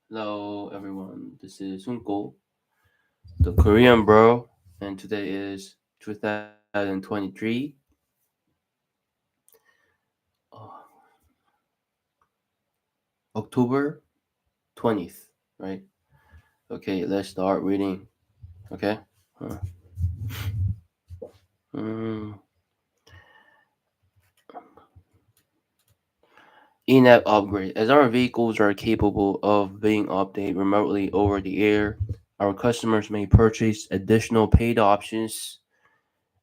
Hello, everyone. This is Sunko, the Korean bro, and today is 2023, uh, October 20th, right? Okay, let's start reading. Okay. Uh, mm, In-app upgrade. As our vehicles are capable of being updated remotely over the air, our customers may purchase additional paid options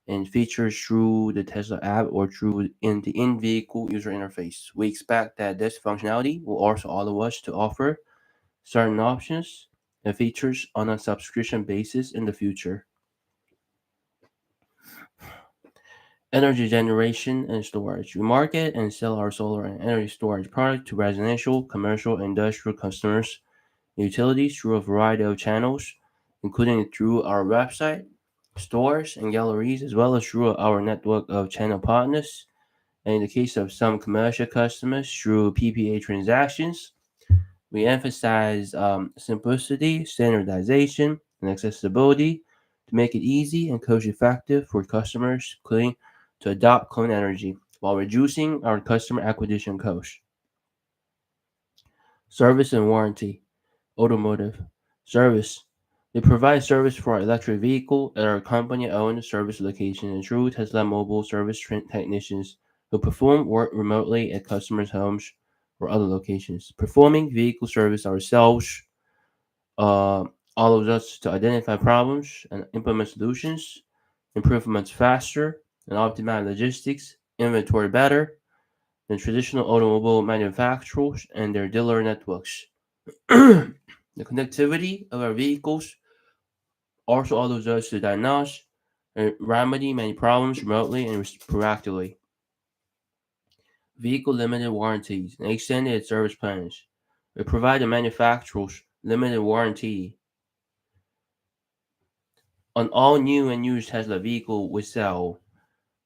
and features through the Tesla app or through the in-vehicle user interface. We expect that this functionality will also allow us to offer certain options and features on a subscription basis in the future. Energy generation and storage. We market and sell our solar and energy storage product to residential, commercial, and industrial customers and utilities through a variety of channels, including through our website, stores, and galleries, as well as through our network of channel partners. And in the case of some commercial customers, through PPA transactions, we emphasize simplicity, standardization, and accessibility to make it easy and cost effective for customers to adopt clean energy while reducing our customer acquisition costs. Service and warranty, automotive service. We provide service for our electric vehicle at our company-owned service location and through Tesla mobile service technicians who perform work remotely at customers' homes or other locations. Performing vehicle service ourselves uh, allows us to identify problems and implement solutions, improvements faster, and optimize logistics, inventory better than traditional automobile manufacturers and their dealer networks. The connectivity of our vehicles also allows us to diagnose and remedy many problems remotely and proactively. Vehicle limited warranties and extended service plans. We provide the manufacturers limited warranty on all new and used Tesla vehicle we sell,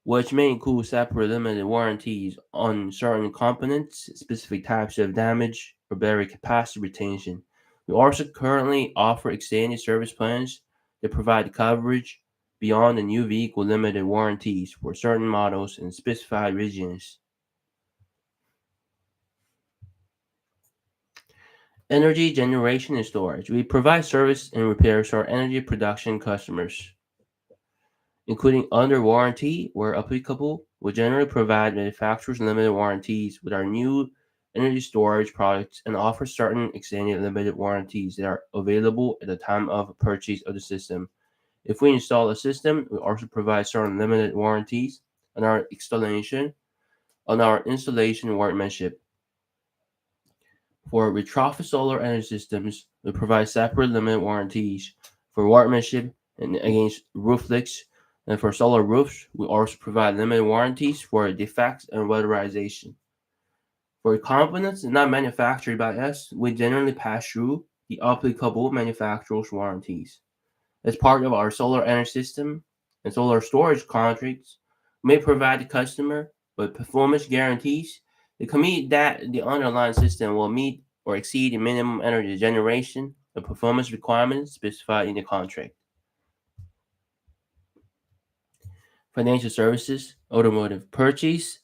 which may include separate limited warranties on certain components, specific types of damage, or battery capacity retention. We also currently offer extended service plans that provide coverage beyond the new vehicle limited warranties for certain models in specified regions. Energy generation and storage. We provide service and repairs to our energy production customers, including under warranty where applicable. We generally provide manufacturers limited warranties with our new energy storage products and offer certain extended limited warranties that are available at the time of purchase of the system. If we install a system, we also provide certain limited warranties on our installation workmanship. For retrofit solar energy systems, we provide separate limited warranties for workmanship and against roof leaks. And for solar roofs, we also provide limited warranties for defects and weatherization. For components not manufactured by us, we generally pass through the applicable manufacturer's warranties. As part of our solar energy system and solar storage contracts, we may provide the customer with performance guarantees that commit that the underlying system will meet or exceed the minimum energy generation and performance requirements specified in the contract. Financial services, automotive purchase,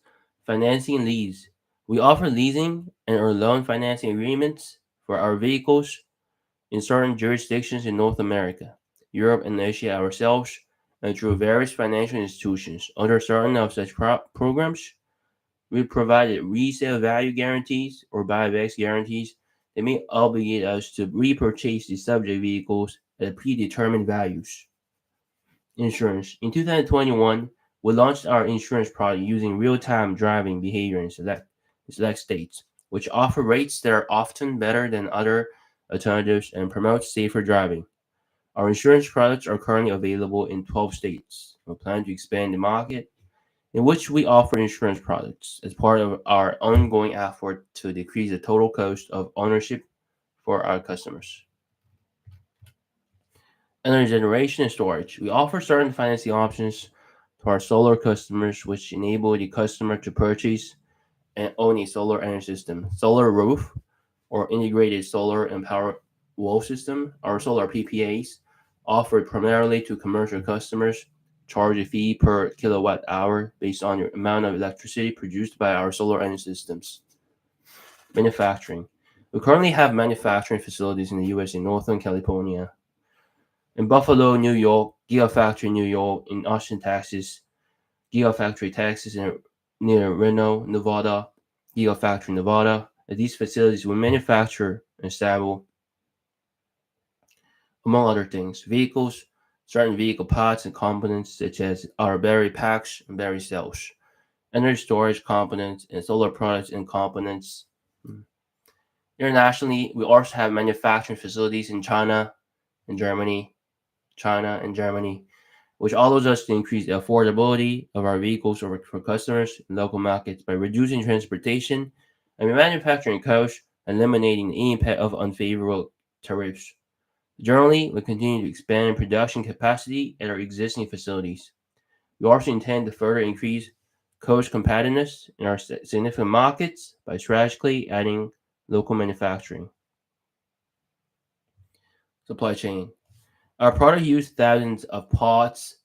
financing and lease. We offer leasing and or loan financing agreements for our vehicles in certain jurisdictions in North America, Europe, and Asia ourselves, and through various financial institutions. Under certain of such programs, we provided resale value guarantees or buyback guarantees that may obligate us to repurchase the subject vehicles at predetermined values. Insurance. In 2021, we launched our insurance product using real-time driving behavior in select states, which offer rates that are often better than other alternatives and promote safer driving. Our insurance products are currently available in 12 states. We plan to expand the market in which we offer insurance products as part of our ongoing effort to decrease the total cost of ownership for our customers. Energy generation and storage. We offer certain financing options to our solar customers, which enable the customer to purchase and own a solar energy system, solar roof, or integrated solar and power wall system, our solar PPAs, offered primarily to commercial customers, charge a fee per kilowatt hour based on the amount of electricity produced by our solar energy systems. Manufacturing. We currently have manufacturing facilities in the US in Northern California, in Buffalo, New York, Gigafactory New York, in Austin, Texas, Gigafactory Texas, and near Reno, Nevada, Gigafactory Nevada. At these facilities, we manufacture and assemble, among other things, vehicles, certain vehicle parts and components such as our battery packs and battery cells, energy storage components, and solar products and components. Internationally, we also have manufacturing facilities in China and Germany, which allows us to increase the affordability of our vehicles for customers in local markets by reducing transportation and manufacturing costs and eliminating the impact of unfavorable tariffs. Generally, we continue to expand production capacity at our existing facilities. We also intend to further increase cost competitiveness in our significant markets by strategically adding local manufacturing. Supply chain. Our product use thousands of parts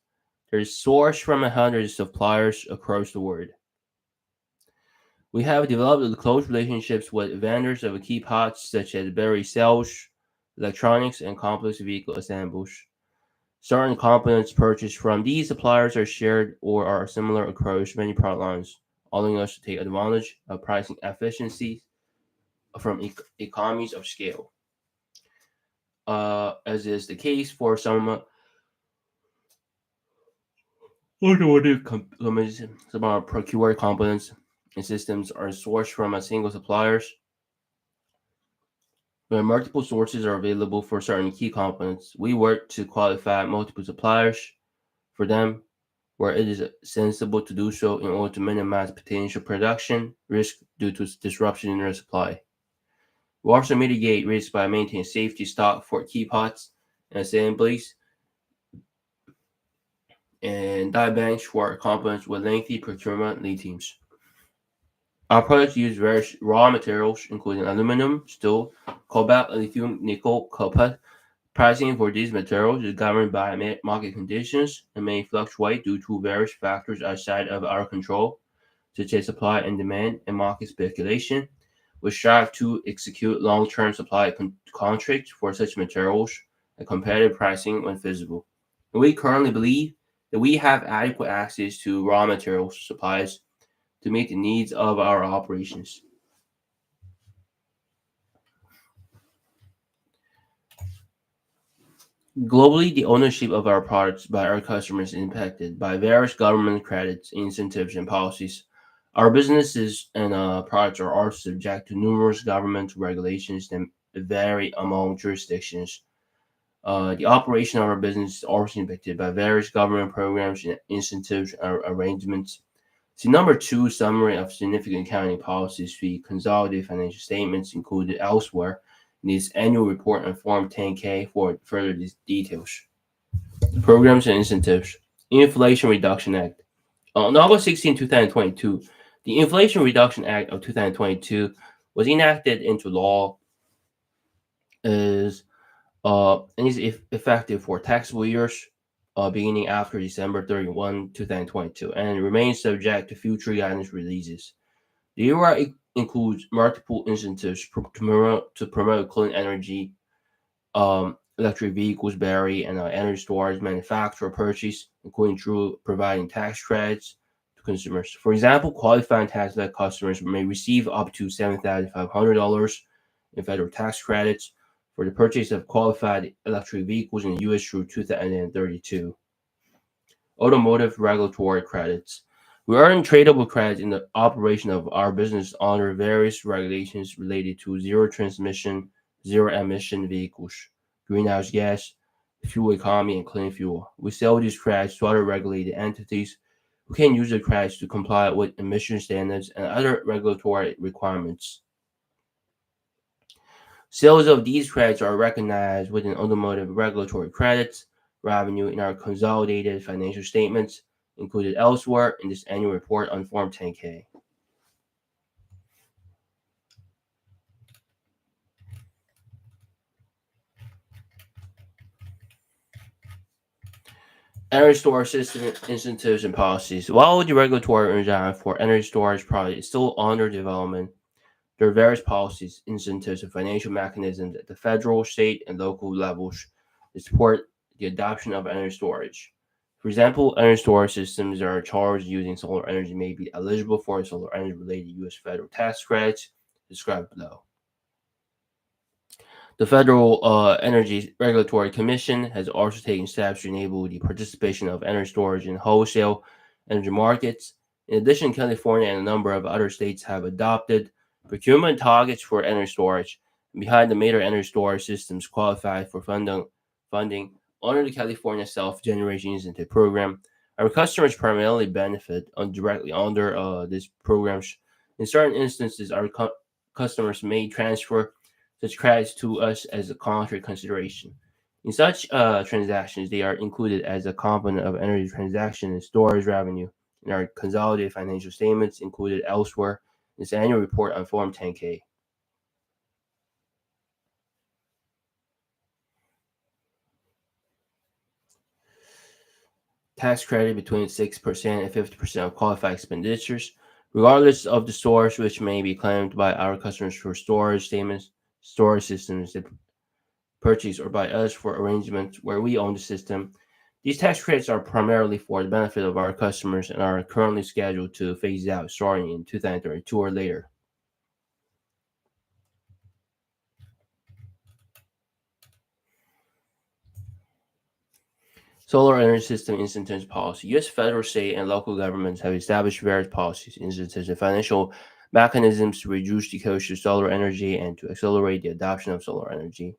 that are sourced from hundreds of suppliers across the world. We have developed close relationships with vendors of key parts such as battery cells, electronics, and complex vehicle assemblies. Certain components purchased from these suppliers are shared or are similar across many product lines, allowing us to take advantage of pricing efficiencies from economies of scale. As is the case for some automotive companies, some of our procured components and systems are sourced from a single suppliers, where multiple sources are available for certain key components. We work to qualify multiple suppliers for them where it is sensible to do so in order to minimize potential production risk due to disruption in their supply. We also mitigate risk by maintaining safety stock for key parts and assemblies and die banks for components with lengthy procurement lead times. Our products use various raw materials, including aluminum, steel, cobalt, lithium, nickel, copper. Pricing for these materials is governed by market conditions and may fluctuate due to various factors outside of our control, such as supply and demand and market speculation. We strive to execute long-term supply contracts for such materials at competitive pricing when feasible. And we currently believe that we have adequate access to raw materials supplies to meet the needs of our operations. Globally, the ownership of our products by our customers is impacted by various government credits, incentives, and policies. Our businesses and products are also subject to numerous government regulations that vary among jurisdictions. The operation of our business is also impacted by various government programs and incentives arrangements. See number two, summary of significant accounting policies fee consolidated financial statements included elsewhere in this annual report on Form 10-K for further details. Programs and incentives. Inflation Reduction Act. On August 16, 2022, the Inflation Reduction Act of 2022 was enacted into law as and is effective for taxable years beginning after December 31, 2022, and remains subject to future guidance releases. The ERA includes multiple incentives to promote clean energy, electric vehicles, battery, and energy storage manufacturer purchase, including through providing tax credits to consumers. For example, qualifying tax-led customers may receive up to $7,500 in federal tax credits for the purchase of qualified electric vehicles in the U.S. through 2032. Automotive regulatory credits. We earn tradable credits in the operation of our business under various regulations related to zero transmission, zero emission vehicles, greenhouse gas, fuel economy, and clean fuel. We sell these credits to other regulated entities who can use the credits to comply with emission standards and other regulatory requirements. Sales of these credits are recognized within automotive regulatory credits revenue in our consolidated financial statements included elsewhere in this annual report on Form 10-K. Energy storage system incentives and policies. While the regulatory regime for energy storage projects is still under development, there are various policies, incentives, and financial mechanisms at the federal, state, and local levels to support the adoption of energy storage. For example, energy storage systems that are charged using solar energy may be eligible for solar energy related U.S. federal tax credits described below. The Federal Energy Regulatory Commission has also taken steps to enable the participation of energy storage in wholesale energy markets. In addition, California and a number of other states have adopted procurement targets for energy storage. Behind the major energy storage systems qualified for funding under the California Self Generation Incentive Program. Our customers primarily benefit directly under these programs. In certain instances, our customers may transfer such credits to us as a contract consideration. In such transactions, they are included as a component of energy transaction and storage revenue in our consolidated financial statements included elsewhere in this annual report on Form 10-K. Tax credit between 6% and 50% of qualified expenditures, regardless of the source, which may be claimed by our customers for storage statements, storage systems that purchase or by us for arrangements where we own the system. These tax credits are primarily for the benefit of our customers and are currently scheduled to phase out starting in 2032 or later. Solar Energy System Incentives Policy. U.S. federal, state, and local governments have established various policies, incentives, and financial mechanisms to reduce the cost of solar energy and to accelerate the adoption of solar energy.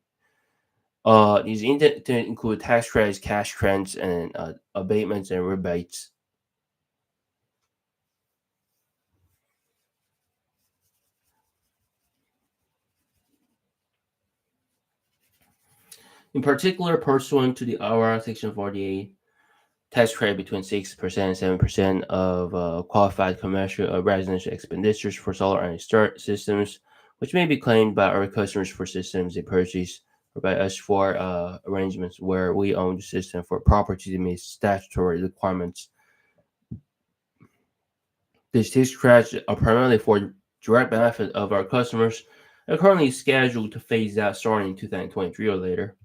These include tax credits, cash grants, and abatements and rebates. In particular, pursuant to the IRA Section 48, tax credit between 6% and 7% of qualified commercial residential expenditures for solar energy systems, which may be claimed by our customers for systems they purchase or by us for arrangements where we own the system for property that meets statutory requirements. These tax credits are primarily for direct benefit of our customers and are currently scheduled to phase out starting in 2023 or later.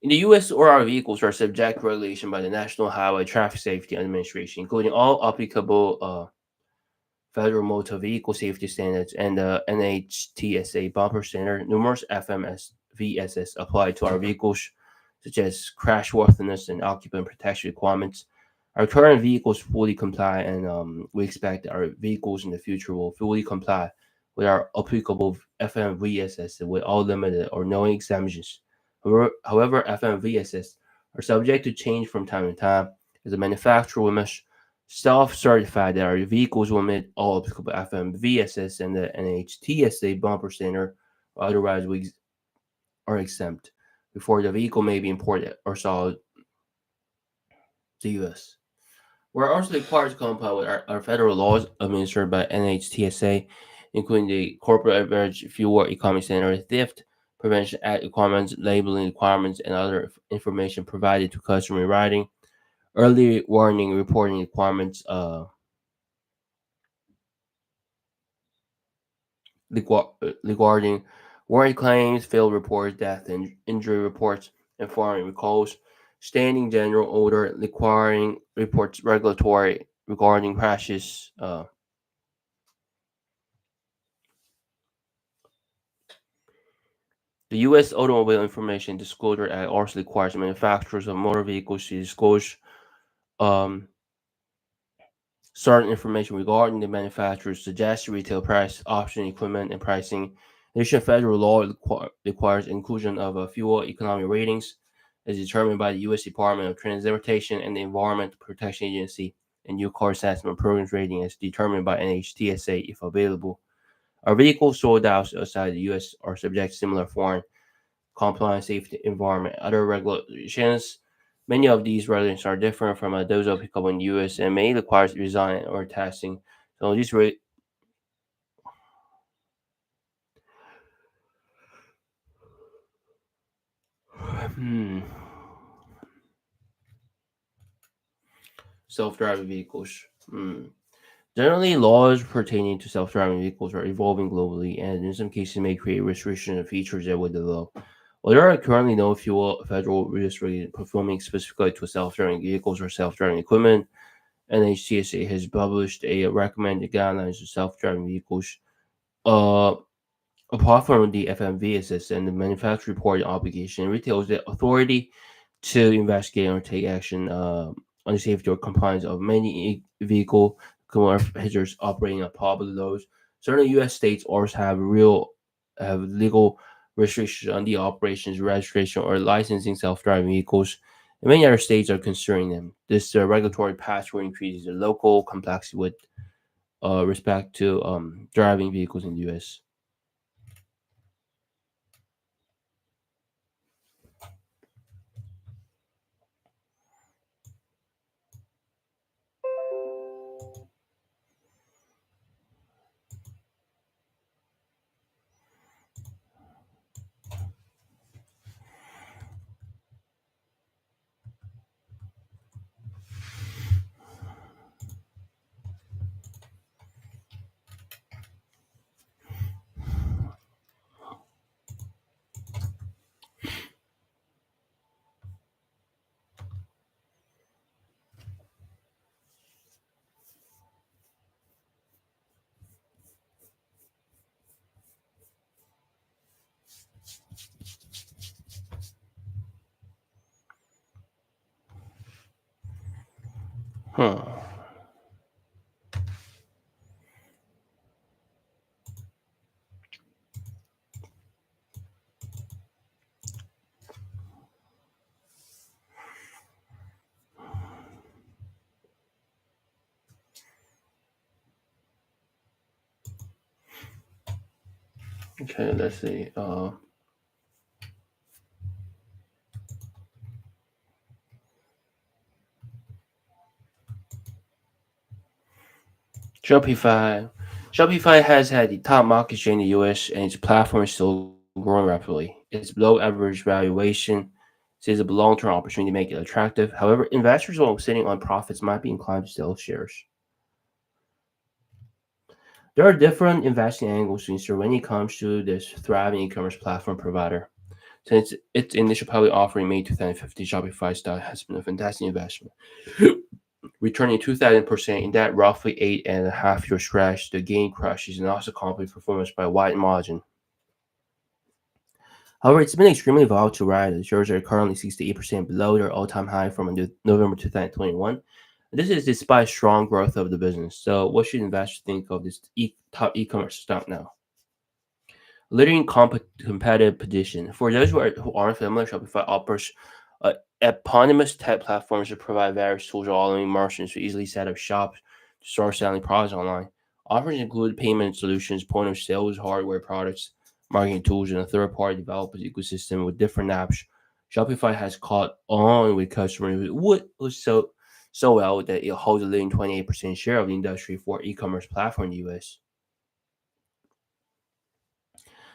In the U.S., all our vehicles are subject to regulation by the National Highway Traffic Safety Administration, including all applicable federal motor vehicle safety standards and the NHTSA bumper standard. Numerous FMVSS apply to our vehicles, such as crashworthiness and occupant protection requirements. Our current vehicles fully comply, and we expect our vehicles in the future will fully comply with our applicable FMVSS with all limited or no exemptions. However, FMVSS are subject to change from time to time as the manufacturer must self-certify that our vehicles will meet all applicable FMVSS and the NHTSA bumper standard, or otherwise we are exempt before the vehicle may be imported or sold to the U.S. We're also required to comply with our federal laws administered by NHTSA, including the Corporate Average Fuel Economy Standard, Theft Prevention Act requirements, labeling requirements, and other information provided to customer writing, early warning reporting requirements, regarding warranty claims, failed reports, death and injury reports, and foreign recalls, standing general order requiring reports regulatory regarding crashes. The U.S. Automobile Information Disclosure Act also requires manufacturers of motor vehicles to disclose um, certain information regarding the manufacturer's suggested retail price, option equipment, and pricing. In addition, federal law requires inclusion of fuel economy ratings as determined by the U.S. Department of Transportation and the Environmental Protection Agency, and new car assessment programs rating as determined by NHTSA if available. Our vehicles sold outside the U.S. are subject to similar foreign compliance, safety, environment, other regulations. Many of these regulations are different from those applicable in the U.S. and may require design or testing. So these hmm. self-driving vehicles. Hmm. Generally, laws pertaining to self-driving vehicles are evolving globally, and in some cases may create restrictions and features that would develop. While there are currently no fuel federal restrictions performing specifically to self-driving vehicles or self-driving equipment, NHTSA has published a recommended guidelines for self-driving vehicles. Uh, Apart from the FMV assist and the manufacturer reporting obligation, retails the authority to investigate or take action on the safety or compliance of many vehicle manufacturers operating on public roads. Certain U.S. states also have legal restrictions on the operations, registration, or licensing self-driving vehicles. And many other states are considering them. This regulatory pathway increases the local complexity with respect to driving vehicles in the U.S. Huh. Okay, let's see. Shopify. Shopify has had the top market share in the US and its platform is still growing rapidly. Its below average valuation sees a long term opportunity to make it attractive. However, investors while sitting on profits might be inclined to sell shares. There are different investing angles to consider when it comes to this thriving e-commerce platform provider. Since its initial public offering in May 2015, Shopify stock has been a fantastic investment, returning 2,000% in that roughly 8.5 year stretch. The gain crushes and also company performance by a wide margin. However, it's been extremely volatile ride. The shares are currently 68% below their all-time high from November 2021. This is despite strong growth of the business. So, what should investors think of this top e-commerce stock now? Leading competitive position. For those who aren't familiar, Shopify offers eponymous tech platforms that provide various tools allowing merchants to easily set up shops to start selling products online. Offers include payment solutions, point of sales, hardware products, marketing tools, and a third-party developers ecosystem with different apps. Shopify has caught on with customers was so well that it holds a leading 28% share of the industry for e-commerce platform in the US.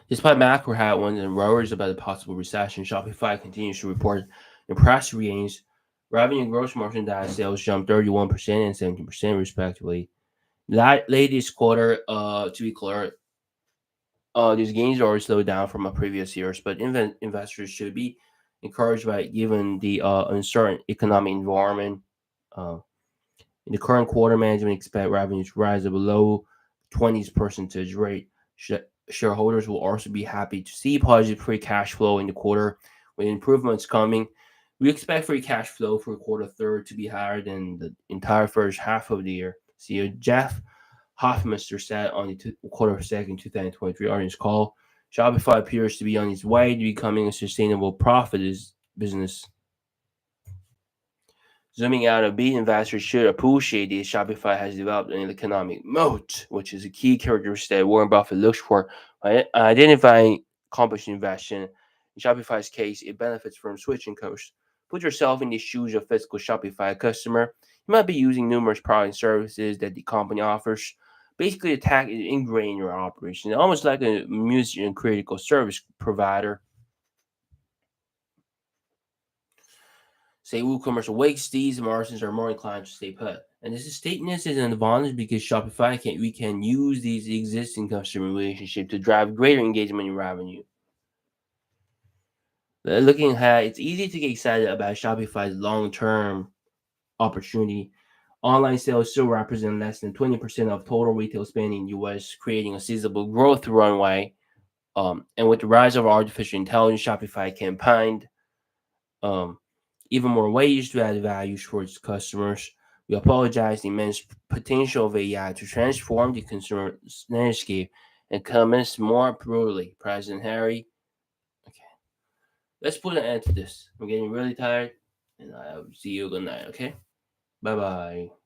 Despite macro headwinds and worries about a possible recession, Shopify continues to report impressive gains. Revenue and gross merchandise sales jumped 31% and 17% respectively. Latest quarter, to be clear, these gains are slowed down from previous years, but investors should be encouraged by given the uncertain economic environment. Uh, in the current quarter, management expect revenues to rise at below 20s percentage rate. Shareholders will also be happy to see positive free cash flow in the quarter with improvements coming. We expect free cash flow for quarter third to be higher than the entire first half of the year. CEO Jeff Hoffmeister said on the quarter second 2023 earnings call, Shopify appears to be on its way to becoming a sustainable profit business. Zooming out a bit, investors should appreciate that Shopify has developed an economic moat, which is a key characteristic that Warren Buffett looks for by identifying accomplished investment. In Shopify's case, it benefits from switching costs. Put yourself in the shoes of a physical Shopify customer. You might be using numerous products and services that the company offers. Basically, the tech is ingrained in your operation, almost like a mission critical service provider. Say WooCommerce awakes these margins are more inclined to stay put. And this stateness is an advantage because we can use these existing customer relationship to drive greater engagement and revenue. Looking ahead, it's easy to get excited about Shopify's long-term opportunity. Online sales still represent less than 20% of total retail spending in the US, creating a sizable growth runway. And with the rise of artificial intelligence, Shopify can find um, even more ways to add value towards customers. We apologize the immense potential of AI to transform the consumer landscape and comments more brutally. President Harry, okay, let's put an end to this. I'm getting really tired, and I'll see you good night, okay? Bye bye.